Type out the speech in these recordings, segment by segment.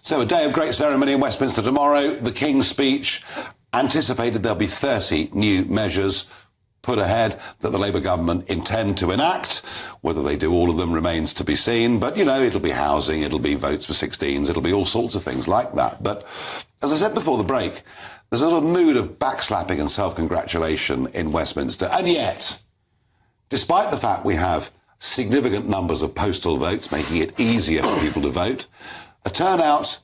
So a day of great ceremony in Westminster tomorrow. The King's speech anticipated there'll be 30 new measures put ahead that the Labour government intend to enact. Whether they do all of them remains to be seen. But, you know, it'll be housing, it'll be votes for 16s, it'll be all sorts of things like that. But as I said before the break, there's a sort of mood of backslapping and self-congratulation in Westminster. And yet, despite the fact we have significant numbers of postal votes, making it easier for people to vote, a turnout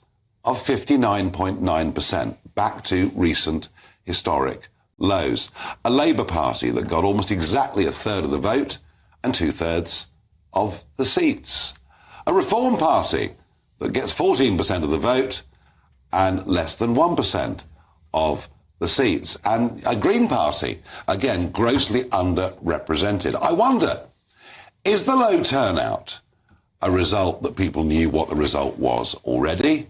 of 59.9%, back to recent historic lows. A Labour Party that got almost exactly a third of the vote and 2/3 of the seats. A Reform Party that gets 14% of the vote and less than 1% of the seats. And a Green Party, again, grossly underrepresented. I wonder, is the low turnout a result that people knew what the result was already?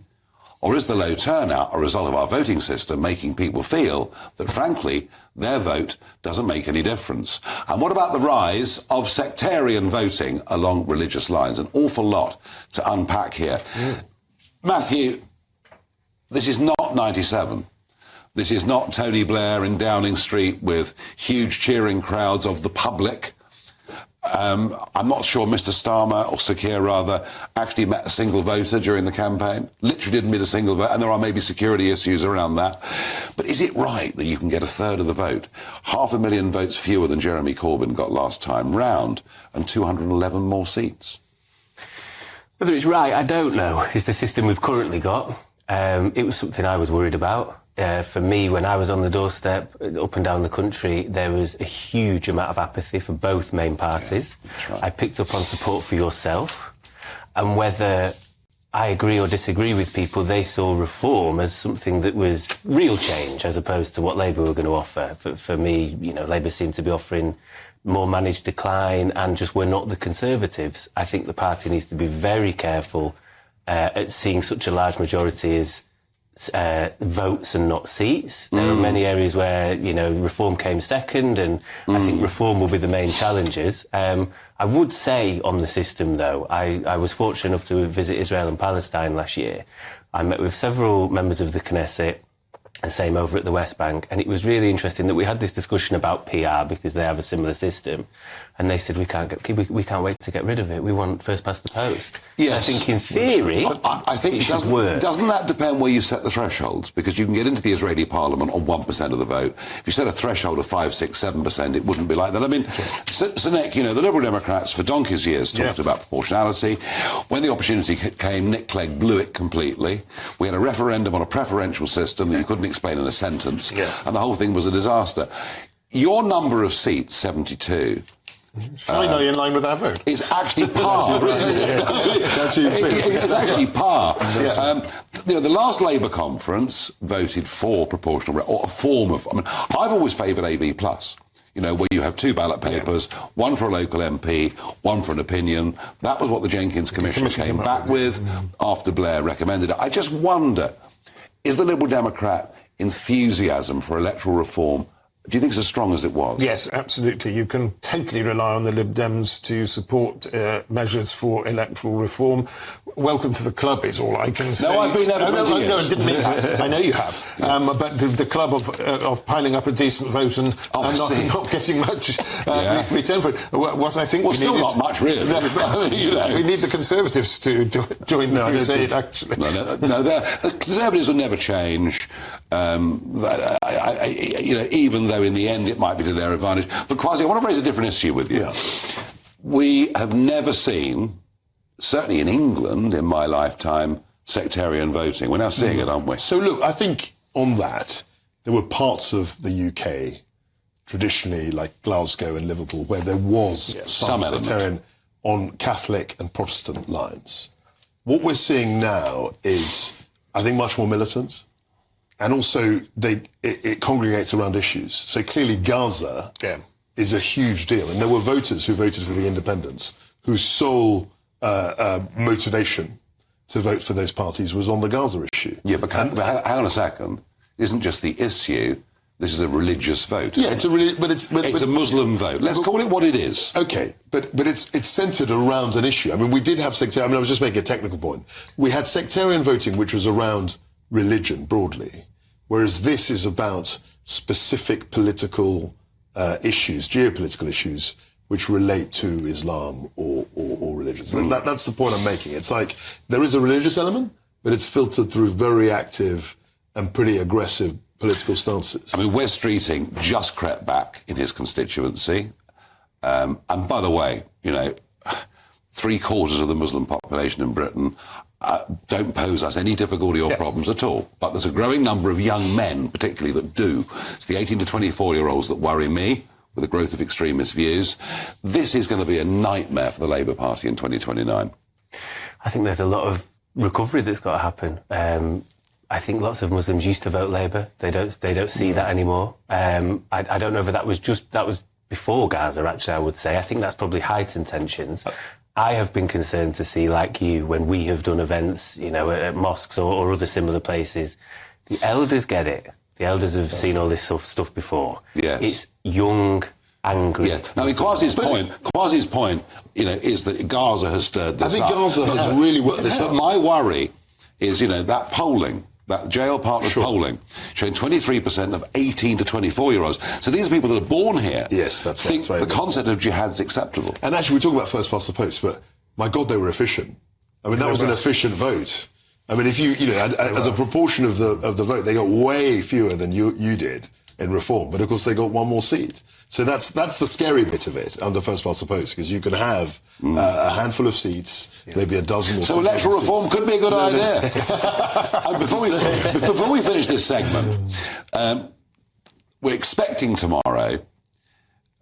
Or is the low turnout a result of our voting system making people feel that, frankly, their vote doesn't make any difference? And what about the rise of sectarian voting along religious lines? An awful lot to unpack here. Matthew, this is not 97. This is not Tony Blair in Downing Street with huge cheering crowds of the public. I'm not sure Mr Starmer, or Sir Keir rather, actually met a single voter during the campaign. Literally didn't meet a single vote, and there are maybe security issues around that. But is it right that you can get a third of the vote, 500,000 votes fewer than Jeremy Corbyn got last time round, and 211 more seats? Whether it's right, I don't know. It's the system we've currently got. It was something I was worried about. For me, when I was on the doorstep, up and down the country, there was a huge amount of apathy for both main parties. Yeah, that's right. I picked up on support for yourself. And whether I agree or disagree with people, they saw reform as something that was real change, as opposed to what Labour were going to offer. For me, you know, Labour seemed to be offering more managed decline and just were not the Conservatives. I think the party needs to be very careful at seeing such a large majority as votes and not seats. There are many areas where, you know, reform came second, and I think reform will be the main challenges. I would say on the system, though, I was fortunate enough to visit Israel and Palestine last year. I met with several members of the Knesset, and same over at the West Bank, and it was really interesting that we had this discussion about PR because they have a similar system, and they said we can't wait to get rid of it. We want first past the post. Yes. I think in theory, I think it should work. Doesn't that depend where you set the thresholds? Because you can get into the Israeli parliament on 1% of the vote. If you set a threshold of 5, 6, 7%, it wouldn't be like that. I mean, Nick, you know, the Liberal Democrats for donkey's years talked about proportionality. When the opportunity came, Nick Clegg blew it completely. We had a referendum on a preferential system that you couldn't explain in a sentence, and the whole thing was a disaster. Your number of seats, 72... finally in line with our vote. It's actually par, isn't it? It's actually par. You know, the last Labour conference voted for proportional, or a form of... I mean, I've always favoured AV+, you know, where you have two ballot papers, one for a local MP, one for an opinion. That was what the Jenkins Commission came back with after Blair recommended it. I just wonder, is the Liberal Democrat enthusiasm for electoral reform, do you think it's as strong as it was? Yes, absolutely. You can totally rely on the Lib Dems to support measures for electoral reform. Welcome to the club is all I can say. No, I've been there for 20 years. No, I didn't mean that. I know you have. But the club of piling up a decent vote and not getting much return for it. What I think still not much, really. You know. We need the Conservatives to join the crusade, actually. No, the Conservatives will never change. You know, even though in the end it might be to their advantage. But Kwasi, I want to raise a different issue with you. Yeah. We have never seen, certainly in England in my lifetime, sectarian voting. We're now seeing it, aren't we? So look, I think on that, there were parts of the UK, traditionally like Glasgow and Liverpool, where there was some sectarian on Catholic and Protestant lines. What we're seeing now is, I think, much more militant. And also, it congregates around issues. So clearly Gaza is a huge deal. And there were voters who voted for the independents whose sole motivation to vote for those parties was on the Gaza issue. Yeah, but hang on a second. Isn't just the issue This is a religious vote. Yeah, it's a Muslim vote. Let's call it what it is. Okay, but it's centred around an issue. I mean, we did have sectarian. I mean, I was just making a technical point. We had sectarian voting, which was around religion broadly, whereas this is about specific political issues, geopolitical issues, which relate to Islam or religion. So that's the point I'm making. It's like there is a religious element, but it's filtered through very active and pretty aggressive political stances. I mean, Wes Streeting just crept back in his constituency. And by the way, you know, 3/4 of the Muslim population in Britain don't pose us any difficulty or problems at all. But there's a growing number of young men, particularly, that do. It's the 18 to 24-year-olds that worry me, with the growth of extremist views. This is going to be a nightmare for the Labour Party in 2029. I think there's a lot of recovery that's got to happen. I think lots of Muslims used to vote Labour. They don't see that anymore. I don't know if that was before Gaza, actually, I would say. I think that's probably heightened tensions. I have been concerned to see, like you, when we have done events, you know, at mosques or other similar places, the elders get it. The elders have seen all this stuff before. Yes. It's young, angry. Yeah. I mean, Kwasi's point, you know, is that Gaza has stirred this up. I think Gaza has really worked this But up. my worry is, you know, that polling, that jail partners polling, showing 23% of 18 to 24-year-olds. So these are people that are born here. Yes, that's right. Think the concept of jihad's acceptable. And actually, we talk about first past the post, but my God, they were efficient. I mean, that was an efficient vote. I mean, if you know, as a proportion of the vote, they got way fewer than you did in Reform, but of course they got one more seat. So that's the scary bit of it under first past the post, because you can have a handful of seats, maybe a dozen. Or so electoral reform could be a good idea. Before we finish this segment, we're expecting tomorrow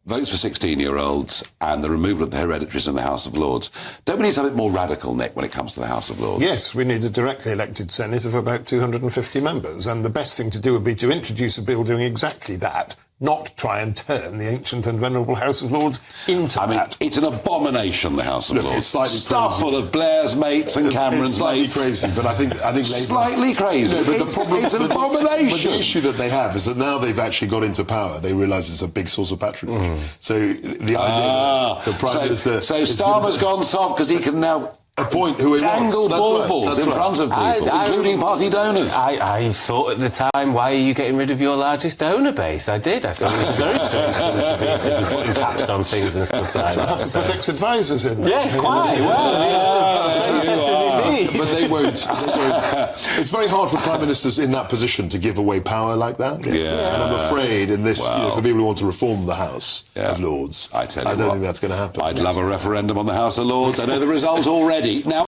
votes for 16-year-olds and the removal of the hereditaries in the House of Lords. Don't we need something more radical, Nick, when it comes to the House of Lords? Yes, we need a directly elected Senate of about 250 members, and the best thing to do would be to introduce a bill doing exactly that, not try and turn the ancient and venerable House of Lords into I mean, that. it's an abomination, the House of Lords. It's slightly stuff crazy. full of Blair's mates and Cameron's it's slightly mates. crazy, but I think Labour... Slightly crazy. No, but the problem, it's an abomination. But the issue that they have is that now they've actually got into power, they realise it's a big source of patronage. So the idea that the Prime Minister... So Starmer's gone soft because he can now... appoint who he wants. dangle That's baubles right. in front of people, including party donors. I thought at the time, why are you getting rid of your largest donor base? I did. I thought it was very strange to be putting caps on things and stuff like that. Have to put ex-advisors in. Yes, quite. But they won't. It's very hard for Prime Ministers in that position to give away power like that. Yeah. And I'm afraid in this, for people who want to reform the House of Lords, I don't think that's going to happen. I'd love a referendum on the House of Lords. I know the result already. Now,